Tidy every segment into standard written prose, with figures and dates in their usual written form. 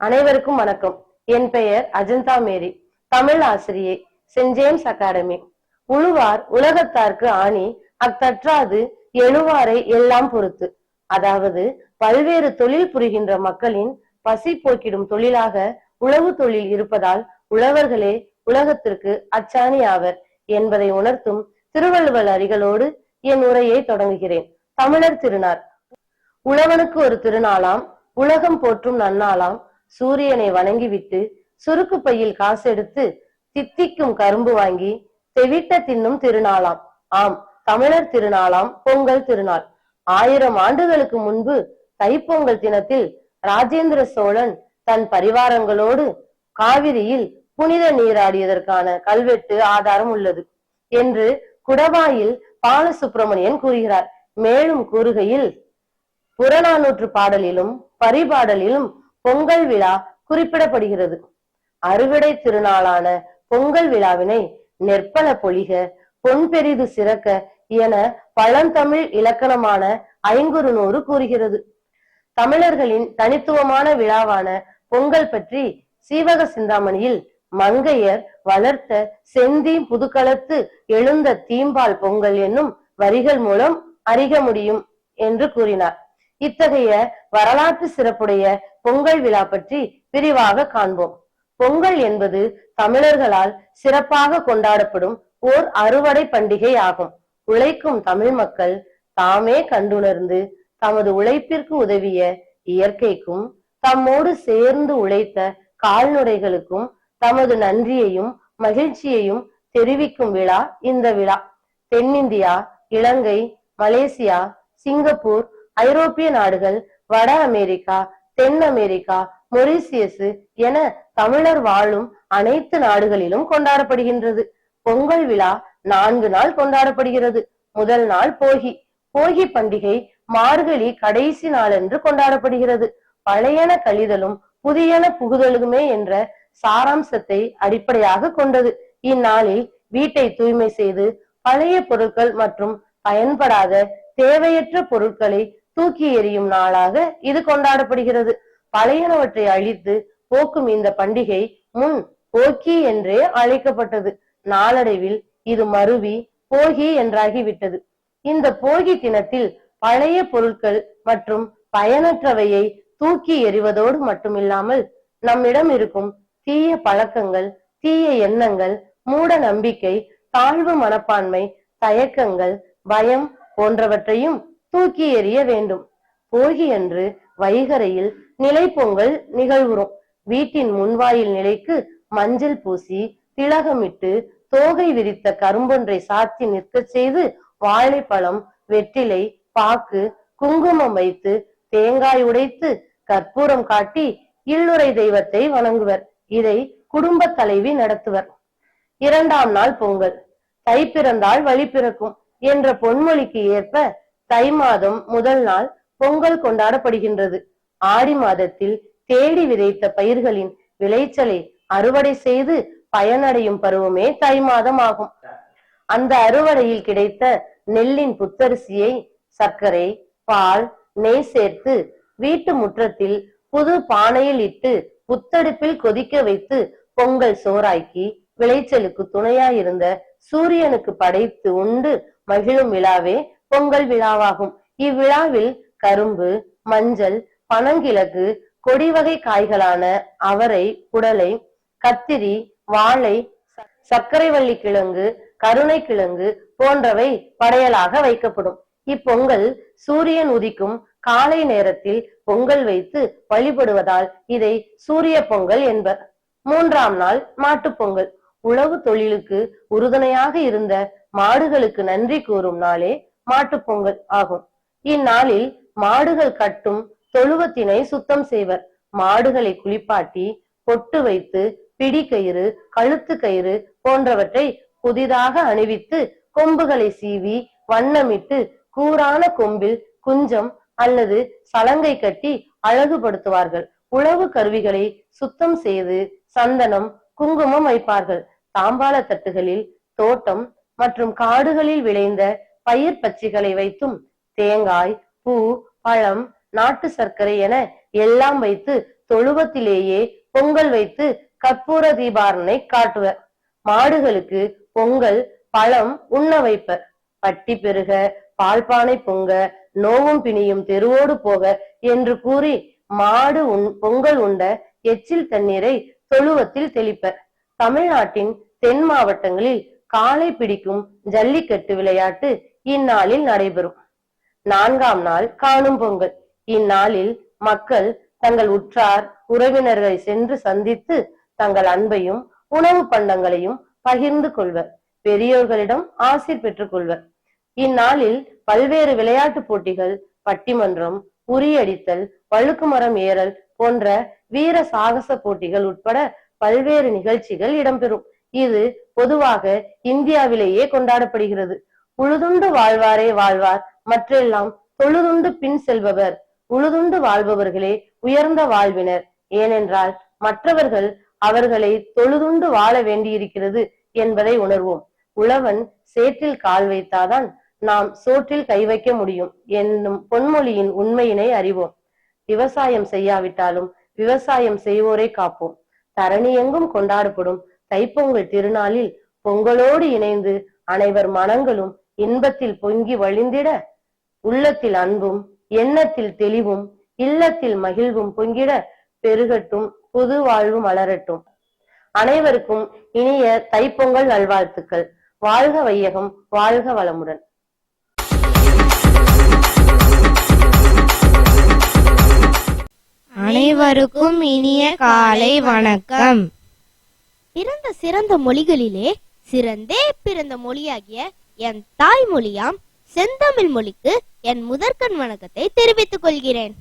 அனைவருக்கும் வணக்கம். என் பெயர் அஜந்தா மேரி, தமிழ் ஆசிரியை, சென்ட் ஜேம்ஸ் அகாடமி. உழுவார் உலகத்தார்க்கு ஆணி, அத்தற்றாது எழுவாரை எல்லாம் பொறுத்து. அதாவது பல்வேறு தொழில் புரிகின்ற மக்களின் பசி போக்கிடும் தொழிலாக உழவு தொழில் இருப்பதால் உழவர்களே உலகத்திற்கு அச்சாணி ஆவர் என்பதை உணர்த்தும் திருவள்ளுவர் அடிகளோடு என் உரையை தொடங்குகிறேன். தமிழர் திருநாள். உழவனுக்கு ஒரு திருநாளாம், உலகம் போற்றும் நன்னாளாம், சூரியனை வணங்கிவிட்டு சுருக்கு பையில் காசெடுத்து தித்திக்கும் கரும்பு வாங்கி தெவிட்ட தின்னும் திருநாளாம். ஆம், தமிழர் திருநாளாம் பொங்கல் திருநாள். 1000 ஆண்டுகளுக்கு முன்பு தைப்பொங்கல் தினத்தில் ராஜேந்திர சோழன் தன் பரிவாரங்களோடு காவிரியில் புனித நீராடியதற்கான கல்வெட்டு ஆதாரம் உள்ளது என்று குடவாயில் பாலசுப்பிரமணியன் கூறுகிறார். மேலும் கூறுகையில், புறநானூற்று பாடலிலும் பரிபாடலிலும் பொங்கல் விழா குறிப்பிடப்படுகிறது. அறுவடை திருநாளான பொங்கல் விழாவினை நெற்பல பொழிக, பொன் பெரிது சிறக்க என பழந்தமிழ் இலக்கணமான ஐங்குறுநூறு கூறுகிறது. தமிழர்களின் தனித்துவமான விழாவான பொங்கல் பற்றி சீவக சிந்தாமணியில் மங்கையர் வளர்த்த செந்தி புதுக்களத்து எழுந்த தீம்பால் பொங்கல் என்னும் வரிகள் மூலம் அறிய முடியும் என்று கூறினார். இத்தகைய வரலாற்று சிறப்புடைய பொங்கல் விழா பற்றி விரிவாக காண்போம். பொங்கல் என்பது தமிழர்களால் சிறப்பாக கொண்டாடப்படும் ஓர் அறுவடை பண்டிகை ஆகும். உழைக்கும் தமிழ் மக்கள் தாமே கண்டுணர்ந்து தமது உழைப்பிற்கு உதவிய இயற்கைக்கும் தம்மோடு சேர்ந்து உழைத்த கால்நடைகளுக்கும் தமது நன்றியையும் மகிழ்ச்சியையும் தெரிவிக்கும் விழா இந்த விழா. தென்னிந்தியா, இலங்கை, மலேசியா, சிங்கப்பூர், ஐரோப்பிய நாடுகள், வட அமெரிக்கா, தென் அமெரிக்கா, மொரிசியஸ் என தமிழர் வாழும் அனைத்து நாடுகளிலும் கொண்டாடப்படுகின்றது. பொங்கல் விழா 4 நாள் கொண்டாடப்படுகிறது. முதல் நாள் போகி. போகி பண்டிகை மார்கழி கடைசி நாள் என்று கொண்டாடப்படுகிறது. பழையன கழிதலும் புதியன புகுதலுமே என்ற சாராம்சத்தை அடிப்படையாக கொண்டது. இந்நாளில் வீட்டை தூய்மை செய்து பழைய பொருட்கள் மற்றும் பயன்படாத தேவையற்ற பொருட்களை தூக்கி எறியும் நாளாக இது கொண்டாடப்படுகிறது. பழையனவற்றை அழித்து போக்கும் இந்த பண்டிகை முன் போக்கி என்றே அழைக்கப்பட்டது. நாளடைவில் இது மருவி போகி என்றாகிவிட்டது. இந்த போகி தினத்தில் பழைய பொருட்கள் மற்றும் பயனற்றவையை தூக்கி எறிவதோடு மட்டுமில்லாமல் நம்மிடம் இருக்கும் தீய பழக்கங்கள், தீய எண்ணங்கள், மூட நம்பிக்கை, தாழ்வு மனப்பான்மை, தயக்கங்கள், பயம் போன்றவற்றையும் தூக்கி எறிய வேண்டும். போகி அன்று வைகரையில் நிலைப்பொங்கல் நிகழ்வுறும். வீட்டின் முன்வாயில் நிலைக்கு மஞ்சள் பூசி திலகமிட்டு தோகை விரித்த கரும்பொன்றை சாத்தி நிற்க செய்து வாழைப்பழம், வெற்றிலை, பாக்கு, குங்குமம் வைத்து தேங்காய் உடைத்து கற்பூரம் காட்டி இல்லுறை தெய்வத்தை வணங்குவர். இதை குடும்ப தலைவி நடத்துவர். 2ஆம் நாள் பொங்கல். தை பிறந்தால் வழி பிறக்கும் என்ற பொன்மொழிக்கு ஏற்ப தை மாதம் முதல் நாள் பொங்கல் கொண்டாடப்படுகின்றது. ஆடி மாதத்தில் தேடி விதைத்த பயிர்களின் விளைச்சலை அறுவடை செய்து பயனடையும் பருவமே தை மாதம் ஆகும். அந்த அறுவடையில் கிடைத்த நெல்லின் புத்தரிசியை சர்க்கரை, பால், நெய் சேர்த்து வீட்டு முற்றத்தில் புது பானையில் இட்டு புத்தடுப்பில் கொதிக்க வைத்து பொங்கல் சோறாக்கி விளைச்சலுக்கு துணையாயிருந்த சூரியனுக்கு படைத்து உண்டு மகிழும் விழாவே பொங்கல் விழாவாகும். இவ்விழாவில் கரும்பு, மஞ்சள், பனங்கிழங்கு, கொடிவகை காய்களான அவரை, புடலை, கத்திரி, வாழை, சர்க்கரை வள்ளி கிழங்கு, கருணை கிழங்கு போன்றவை படையலாக வைக்கப்படும். இப்பொங்கல் சூரியன் உதிக்கும் காலை நேரத்தில் பொங்கல் வைத்து வழிபடுவதால் இதை சூரிய பொங்கல் என்பர். 3ஆம் நாள் மாட்டுப் பொங்கல். உழவு தொழிலுக்கு உறுதுணையாக இருந்த மாடுகளுக்கு நன்றி கூறும் நாளே மாட்டுப் பொங்கல் ஆகும். இந்நாளில் மாடுகள் கட்டும் தொழுவத்தினை சுத்தம் செய்வர். மாடுகளை குளிப்பாட்டி பொட்டு வைத்து பிடி கயிறு, கழுத்து கயிறு போன்றவற்றை புதிதாக அணிவித்து கொம்புகளை சீவி வண்ணமிட்டு கூரான கொம்பில் குஞ்சம் அல்லது சலங்கை கட்டி அழகுபடுத்துவார்கள். உழவு கருவிகளை சுத்தம் செய்து சந்தனம், குங்குமம் வைப்பார்கள். தாம்பாள தட்டுகளில் தோட்டம் மற்றும் காடுகளில் விளைந்த பயிர் பச்சிகளை வைத்தும் தேங்காய், பூ, பழம், நாட்டு சர்க்கரை என எல்லாம் வைத்து தொழுவத்திலேயே பொங்கல் வைத்து கற்பூர தீபாரணை காட்டுவர். மாடுகளுக்கு பொங்கல் பழம் உண்ண வைப்பர். பட்டி பெருக, பால்பானை பொங்க, நோவும் பிணியும் தெருவோடு போக என்று கூறி மாடு பொங்கல் உண்ட எச்சில் தண்ணீரை தொழுவத்தில் தெளிப்பர். தமிழ்நாட்டின் தென் மாவட்டங்களில் காளை பிடிக்கும் ஜல்லிக்கட்டு விளையாட்டு இந்நாளில் நடைபெறும். 4ஆம் நாள் காணும் பொங்கல். இந்நாளில் மக்கள் தங்கள் உற்றார் உறவினர்களை சென்று சந்தித்து தங்கள் அன்பையும் உணவு பண்டங்களையும் பகிர்ந்து கொள்வர். பெரியோர்களிடம் ஆசீர் பெற்றுக் கொள்வர். இந்நாளில் பல்வேறு விளையாட்டு போட்டிகள், பட்டிமன்றம், உரியடித்தல், வழுக்குமரம் ஏறல் போன்ற வீர சாகச போட்டிகள் உட்பட பல்வேறு நிகழ்ச்சிகள் இடம்பெறும். இது பொதுவாக இந்தியாவிலேயே கொண்டாடப்படுகிறது. உழுதுண்டு வாழ்வாரே வாழ்வார், மற்றெல்லாம் தொழுதுண்டு பின் செல்பவர். உழுதுண்டு வாழ்பவர்களே உயர்ந்த வாழ்வினர். ஏனென்றால் மற்றவர்கள் அவர்களை தொழுதுண்டு வாழ வேண்டியிருக்கிறது என்பதை உணர்வோம். உழவன் சேற்றில் கால் வைத்தாதான் நாம் சோற்றில் கை வைக்க முடியும் என்னும் பொன்மொழியின் உண்மையினை அறிவோம். விவசாயம் செய்யாவிட்டாலும் விவசாயம் செய்வோரை காப்போம். தரணி எங்கும் கொண்டாடப்படும் தைப்பொங்கல் திருநாளில் பொங்கலோடு இணைந்து அனைவர் மனங்களும் இன்பத்தில் பொங்கி வழிந்திட, உள்ளத்தில் அன்பும் எண்ணத்தில் தெளிவும் இல்லத்தில் மகிழ்வும் பொங்கிட பெருகட்டும், புது வாழ்வு மலரட்டும். அனைவருக்கும் இனிய தைப்பொங்கல் நல்வாழ்த்துக்கள். வாழ்க வையகம், வாழ்க வளமுடன். அனைவருக்கும் இனிய காலை வணக்கம். பிறந்த சிறந்த மொழிகளிலே சிறந்தே பிறந்த மொழியாகிய என் தாய்மொழியாம் செந்தமிழ் மொழிக்கு என் முதற்கண் வணக்கத்தை தெரிவித்துக் கொள்கிறேன்.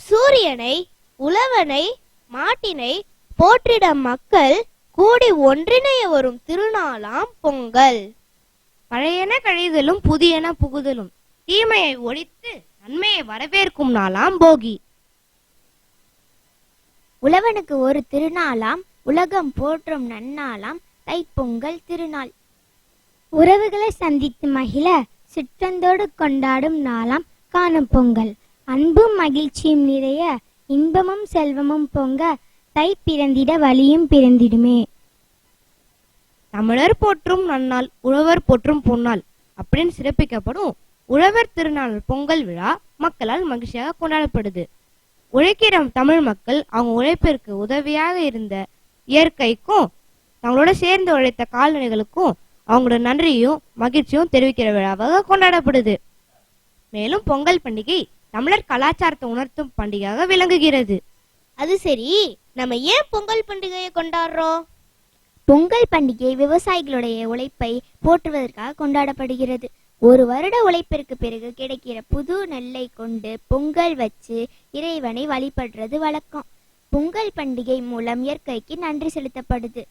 சூரியனை, உழவனை, மாட்டினை போற்றிட மக்கள் கூடி ஒன்றிணைய வரும் திருநாளாம் பொங்கல். பழையன கழிதலும் புதியன புகுதலும், தீமையை ஒழித்து நன்மையை வரவேற்கும் நாளாம் போகி. உழவனுக்கு ஒரு திருநாளாம் உலகம் போற்றும் நன்னாளாம் தைப்பொங்கல் திருநாள். உறவுகளை சந்தித்து மகிழ சிற்றந்தோடு கொண்டாடும் நாளாம் காணும் பொங்கல். அன்பும் மகிழ்ச்சியும் நிறைய இன்பமும் செல்வமும் பொங்க தை பிறந்திட வழியும் பிறந்திடுமே. தமிழர் போற்றும் நன்னாள், உழவர் போற்றும் பொன்னாள் அப்படின்னு சிறப்பிக்கப்படும் உழவர் திருநாள் பொங்கல் விழா மக்களால் மகிழ்ச்சியாக கொண்டாடப்படுது. உழைக்கிற தமிழ் மக்கள் அவங்க உழைப்பிற்கு உதவியாக இருந்த இயற்கைக்கும் அவங்களோட சேர்ந்து உழைத்த கால்நடைகளுக்கும் அவங்களோட நன்றியும் மகிழ்ச்சியும் தெரிவிக்கிற விழாவாக கொண்டாடப்படுது. மேலும் பொங்கல் பண்டிகை தமிழர் கலாச்சாரத்தை உணர்த்தும் பண்டிகையாக விளங்குகிறது. அது சரி, நம்ம ஏன் பொங்கல் பண்டிகையை கொண்டாடுறோம்? பொங்கல் பண்டிகை விவசாயிகளுடைய உழைப்பை போற்றுவதற்காக கொண்டாடப்படுகிறது. ஒரு வருட உழைப்பிற்கு பிறகு கிடைக்கிற புது நெல்லை கொண்டு பொங்கல் வச்சு இறைவனை வழிபடுறது வழக்கம். பொங்கல் பண்டிகை மூலம் இயற்கைக்கு நன்றி செலுத்தப்படுது.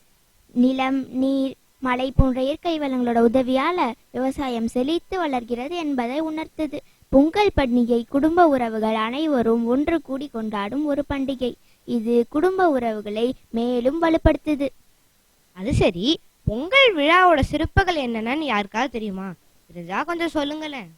நிலம், நீர், மழை போன்ற இயற்கை வளங்களோட உதவியால விவசாயம் செழித்து வளர்கிறது என்பதை உணர்த்துது. பொங்கல் பண்டிகை குடும்ப உறவுகள் அனைவரும் ஒன்று கூடி கொண்டாடும் ஒரு பண்டிகை. இது குடும்ப உறவுகளை மேலும் வலுப்படுத்துது. அது சரி, பொங்கல் விழாவோட சிறப்புகள் என்னன்னு யாருக்காவது தெரியுமா? தெரிஞ்சா கொஞ்சம் சொல்லுங்களேன்.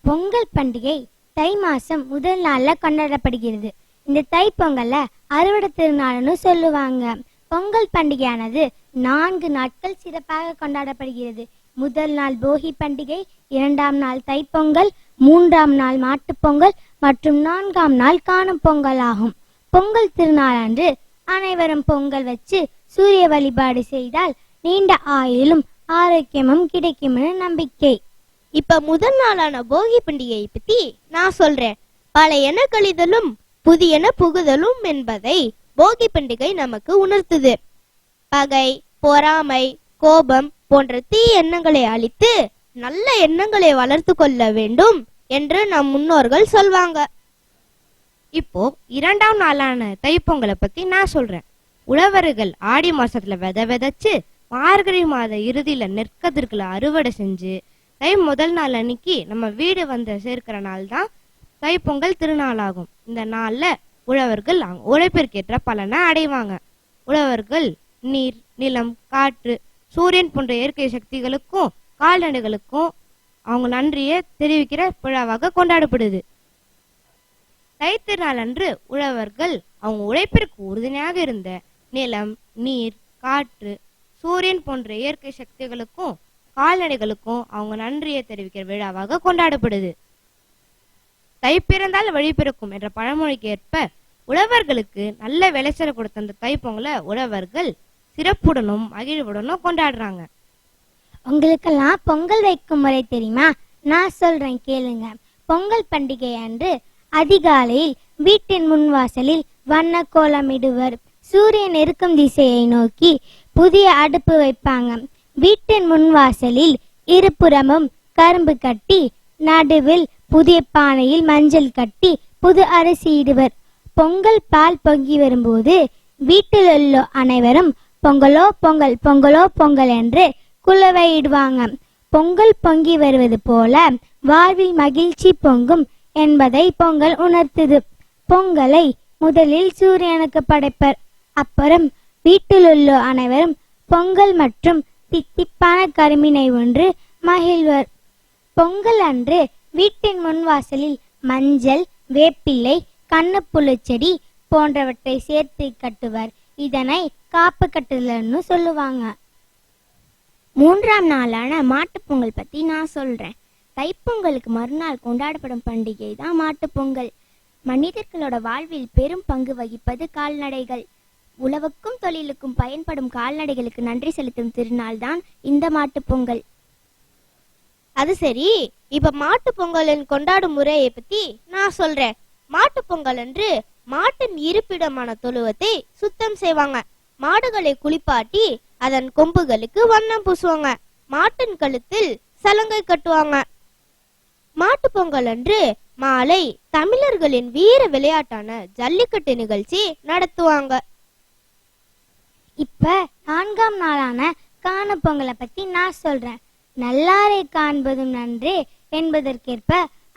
பொங்கல் பண்டிகை தை மாசம் முதல் நாள்ல கொண்டாடப்படுகிறது. இந்த தை பொங்கல்ல அறுவடை திருநாள்னு சொல்லுவாங்க. பொங்கல் பண்டிகையானது 4 நாட்கள் சிறப்பாக கொண்டாடப்படுகிறது. முதல் நாள் போகி பண்டிகை, 2ஆம் நாள் தைப்பொங்கல், 3ஆம் நாள் மாட்டுப்பொங்கல் மற்றும் 4ஆம் நாள் காணும் பொங்கல் ஆகும். பொங்கல் திருநாள் அன்று அனைவரும் பொங்கல் வச்சு சூரிய வழிபாடு செய்தால் நீண்ட ஆயுளும் ஆரோக்கியமும் கிடைக்கும்னு நம்பிக்கை. இப்ப முதல் நாளான போகி பண்டிகையை பத்தி நான் சொல்றேன். பழையன கழிதலும் புதியன புகுதலும் என்பதை போகி பண்டிகை நமக்கு உணர்த்துது. பகை, பொறாமை, கோபம் போன்ற தீ எண்ணங்களை அழித்து நல்ல எண்ணங்களை வளர்த்து கொள்ள வேண்டும் என்று நம் முன்னோர்கள் சொல்வாங்க. இப்போ 2ஆம் நாளான தைப்பொங்கலை பத்தி நான் சொல்றேன். உழவர்கள் ஆடி மாசத்துல விதைச்சு மார்கழி மாத இறுதியில நெற்கதிர்களை அறுவடை செஞ்சு தை முதல் நாள் அன்னைக்கு நம்ம வீடு வந்து சேர்க்கிற நாள் தான் தைப்பொங்கல் திருநாளாகும். இந்த நாள்ல உழவர்கள் உழைப்பிற்கேற்ற பலனை அடைவாங்க. உழவர்கள் நீர், நிலம், காற்று, சூரியன் போன்ற இயற்கை சக்திகளுக்கும் கால்நடைகளுக்கும் அவங்க நன்றியை தெரிவிக்கிற விழாவாக கொண்டாடப்படுது. தைத்திருநாள் அன்று உழவர்கள் அவங்க உழைப்பிற்கு உறுதுணையாக இருந்த நிலம், நீர், காற்று, சூரியன் போன்ற இயற்கை சக்திகளுக்கும் கால்நடைகளுக்கும் அவங்க நன்றியை தெரிவிக்கிற விழாவாக கொண்டாடப்படுது. தை பிறந்தால் வழி பிறக்கும் என்ற பழமொழிக்கு ஏற்ப உழவர்களுக்கு நல்ல விளைச்சல் கொடுத்த அந்த தைப்பொங்கலை உழவர்கள் சிறப்புடனும் மகிழ்வுடனும் கொண்டாடுறாங்க. உங்களுக்கெல்லாம் பொங்கல் வைக்கும் முறை தெரியுமா? நான் சொல்றேன் கேளுங்க. பொங்கல் பண்டிகை அன்று அதிகாலையில் வீட்டின் முன்வாசலில் வண்ண கோலமிடுவர். சூரியன் இருக்கும் திசையை நோக்கி புதிய அடுப்பு வைப்பாங்க. வீட்டின் முன்வாசலில் இருபுறமும் கரும்பு கட்டி நடுவில் புதிய பானையில் மஞ்சள் கட்டி புது அரிசி இடுவர். பொங்கல் பால் பொங்கி வரும்போது வீட்டில் உள்ள அனைவரும் பொங்கலோ பொங்கல், பொங்கலோ பொங்கல் என்று குலவையிடுவாங்க. பொங்கல் பொங்கி வருவது போல வாழ்வில் மகிழ்ச்சி பொங்கும் என்பதை பொங்கல் உணர்த்துது. பொங்கலை முதலில் சூரியனுக்கு படைப்பர். அப்புறம் வீட்டில் உள்ள அனைவரும் பொங்கல் மற்றும் தித்திப்பான கரும்பினை ஒன்று மகிழ்வர். பொங்கல் அன்று வீட்டின் முன்வாசலில் மஞ்சள், வேப்பிலை, கண்ணுப்புழு செடி போன்றவற்றை சேர்த்து கட்டுவர். இதனை காப்பு கட்டுதல்னு சொல்லுவாங்க. 3ஆம் நாளான மாட்டுப்பொங்கல் பத்தி நான் சொல்றேன். தைப்பொங்கலுக்கு மறுநாள் கொண்டாடப்படும் பண்டிகை தான் மாட்டுப்பொங்கல். மனிதர்களோட வாழ்வில் பெரும் பங்கு வகிப்பது கால்நடைகள். உழவுக்கும் தொழிலுக்கும் பயன்படும் கால்நடைகளுக்கு நன்றி செலுத்தும் திருநாள் தான் இந்த மாட்டுப்பொங்கல். அது சரி, இப்ப மாட்டு பொங்கலின் கொண்டாடும் முறையை பத்தி நான் சொல்றேன். மாட்டு பொங்கல் அன்று மாட்டின் இருப்பிடமான தொழுவத்தை சுத்தம் செய்வாங்க. மாடுகளை குளிப்பாட்டி அதன் கொம்புகளுக்கு வண்ணம் பூசுவாங்க. மாட்டின் கழுத்தில் சலங்கை கட்டுவாங்க. மாட்டு பொங்கல் அன்று மாலை தமிழர்களின் வீர விளையாட்டான ஜல்லிக்கட்டு நிகழ்ச்சி நடத்துவாங்க. இப்ப 4ஆம் நாளான காண பொங்கலை பத்தி நான் சொல்றேன். நல்லாரை காண்பதும் நன்றே என்பதற்கேற்ப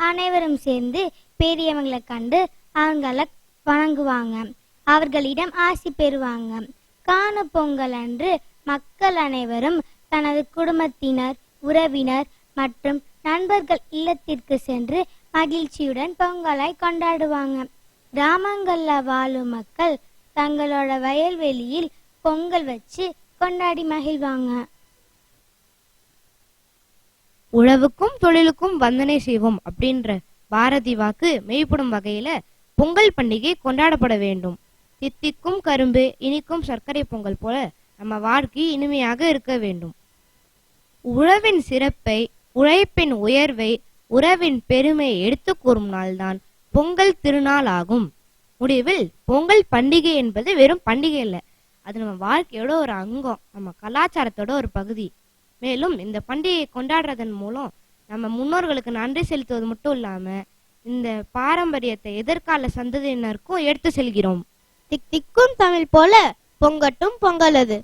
அனைவரும் சேர்ந்து பெரியவங்களை கண்டு அவங்களை வணங்குவாங்க. அவர்களிடம் ஆசி பெறுவாங்க. காண பொங்கல் அன்று மக்கள் அனைவரும் தனது குடும்பத்தினர், உறவினர் மற்றும் நண்பர்கள் இல்லத்திற்கு சென்று மகிழ்ச்சியுடன் பொங்கலை கொண்டாடுவாங்க. கிராமங்கள்ல வாழும் மக்கள் தங்களோட வயல்வெளியில் பொங்கல் வச்சு கொண்டாடி மகிழ்வாங்க. உழவுக்கும் தொழிலுக்கும் வந்தனை செய்வோம் அப்படின்ற பாரதி வாக்கு மெய்ப்படும் வகையில பொங்கல் பண்டிகை கொண்டாடப்பட வேண்டும். தித்திக்கும் கரும்பு, இனிக்கும் சர்க்கரை பொங்கல் போல நம்ம வாழ்க்கை இனிமையாக இருக்க வேண்டும். உழவின் சிறப்பை, உழைப்பின் உயர்வை, உறவின் பெருமையை எடுத்து கூறும் நாள்தான் பொங்கல் திருநாள் ஆகும். முடிவில் பொங்கல் பண்டிகை என்பது வெறும் பண்டிகை இல்லை, அது நம்ம வாழ்க்கையோட ஒரு அங்கம், நம்ம கலாச்சாரத்தோட ஒரு பகுதி. மேலும் இந்த பண்டிகையை கொண்டாடுறதன் மூலம் நம்ம முன்னோர்களுக்கு நன்றி செலுத்துவது மட்டும் இல்லாம இந்த பாரம்பரியத்தை எதிர்கால சந்ததியினருக்கும் எடுத்து செல்கிறோம். திக் திக்கும் தமிழ் போல பொங்கட்டும் பொங்கலது.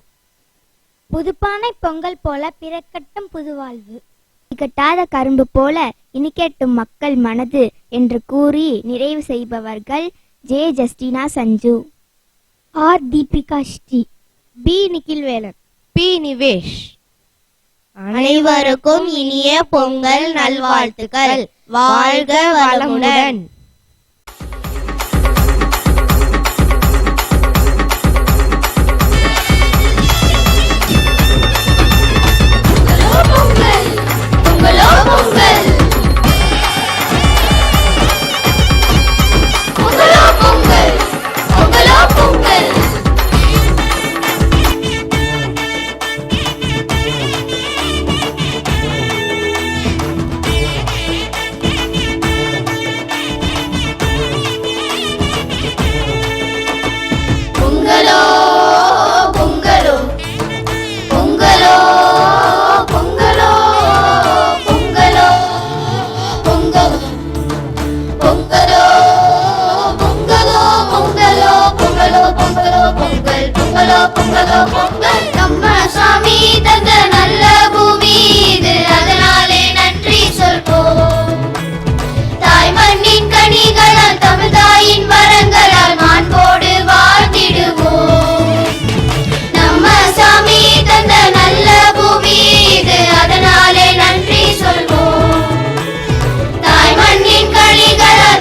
புதுப்பானை பொங்கல் போல பிறக்கட்டும் புதுவாழ்வு. கட்டாத கரும்பு போல இனிக்கட்டும் மக்கள் மனது என்று கூறி நிறைவு செய்பவர்கள் J Justina Sanju, R Deepika Sri, P Nikhilvelan, P Nivesh. அனைவருக்கும் இனிய பொங்கல் நல்வாழ்த்துக்கள். வாழ்க வளமுடன்.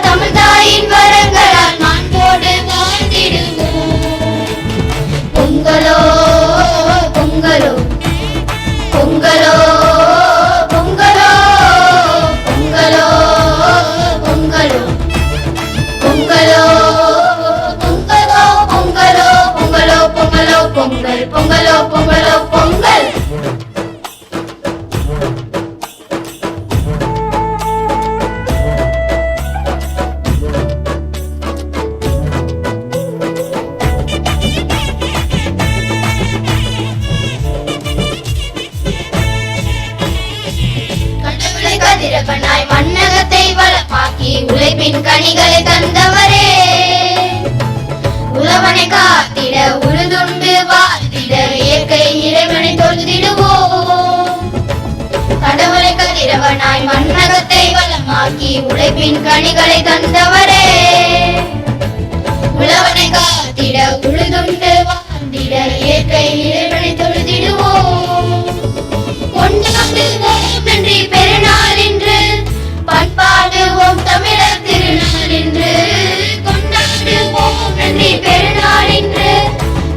தமிழ் தாயின் வரங்கள் உழைப்பின் கனிகளை தந்தவரே. உழவனை காத்திட உழுதுண்டு வாழ்ந்திட இயற்கை இறைவனை தொழுதிடுவோம். கடவுளை கதிரவனாய் மண்ணகத்தை வளமாக்கி உழைப்பின் கனிகளை தந்தவரே. உழவனை காத்திட உழுதுண்டு வாழ்ந்திட இயற்கை இறைவனை தொழுதிடுவோம். கொண்டாடுவோம் நன்றி பெருநாள் என்று, பண்பாடுவோம் தமிழர் திருநாள் என்று. கொண்டாடுவோம் நன்றி பெருநாள் என்று,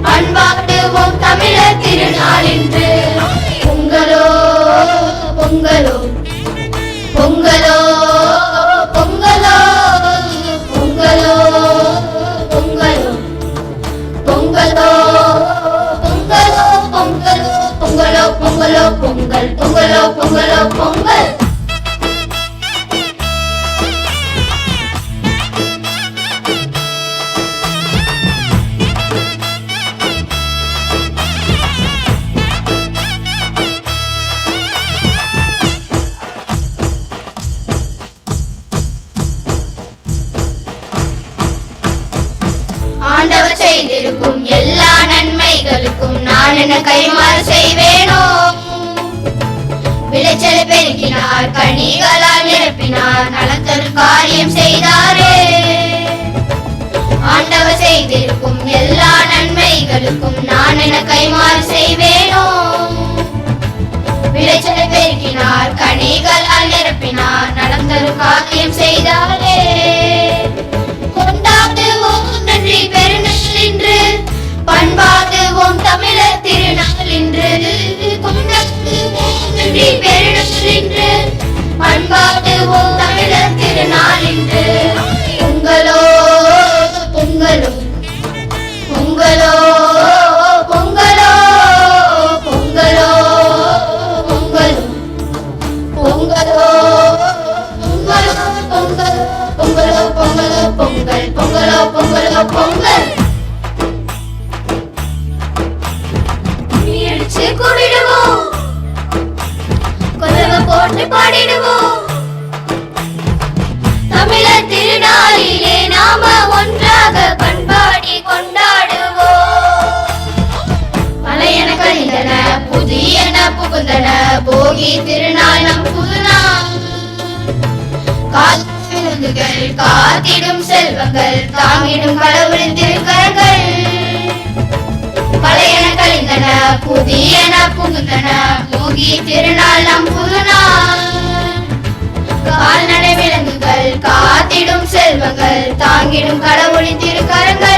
பண்பாடுவோம் தமிழர் திருநாள் என்று. பொங்கலோ பொங்கலோ பொங்கலோ பொங்கலோ பொங்கலோ பொங்கலோ பொங்கலோ பொங்கலோ பொங்கலோ பொங்கலோ பொங்கலோ பொங்கல் பொங்கலோ பொங்கலோ பொங்கல். ஆண்டவர் செய்திருக்கும் எல்லா நன்மைகளுக்கும் நான் என்ன கைமாறு செய்வேனோ. விளைச்சலை பெருக்கினார், கனிகளால் நிரப்பினார், நலம் தரும் காரியம் செய்தாரே. ஆண்டவர் செய்திருக்கும் எல்லா நன்மைகளுக்கும் நான் என்ன கைமாறு செய்வேனோ. விளைச்சலை பெருக்கினார், கனிகளால் நிரப்பினார், நலம் தரும் காரியம் செய்தாரே. கொண்டாடுவோம் நன்றி பெருநாள் என்று, பண்பாடுவோம் தமிழர் திருநாள் என்று. கொண்டாடுவோம் நன்றி பெருநாள் என்று, பண்பாடுவோம் தமிழர் திருநாள் என்று. பொங்கலோ பொங்கலோ பொங்கலோ பொங்கலோ பொங்கலோ பொங்கலோ பொங்கலோ பொங்கலோ பொங்கலோ பொங்கலோ பொங்கலோ பொங்கல் பொங்கலோ பொங்கலோ பொங்கல். அடிச்சு கூடிடுவோம், கொலவை போட்டு பாடிடுவோம். தமிழர் திருநாளிலே நாம ஒன்றாக பண்பாடி கொண்டாடுவோம். பழையன கழிந்தன புதியன புகுந்தன, போகி திருநாள் நம் புதுநாள். விருந்துகள் காத்திடும் செல்வங்கள், தாங்கிடும் கடவுளின் திருக்கரங்கள். பழையன கழிந்தன புதியன புகுந்தன, போகி திருநாள் நம் புதுநாள். கால்நடை விலங்குகள் காத்திடும் செல்வங்கள், தாங்கிடும் கடவுளின் திருக்கரங்கள்.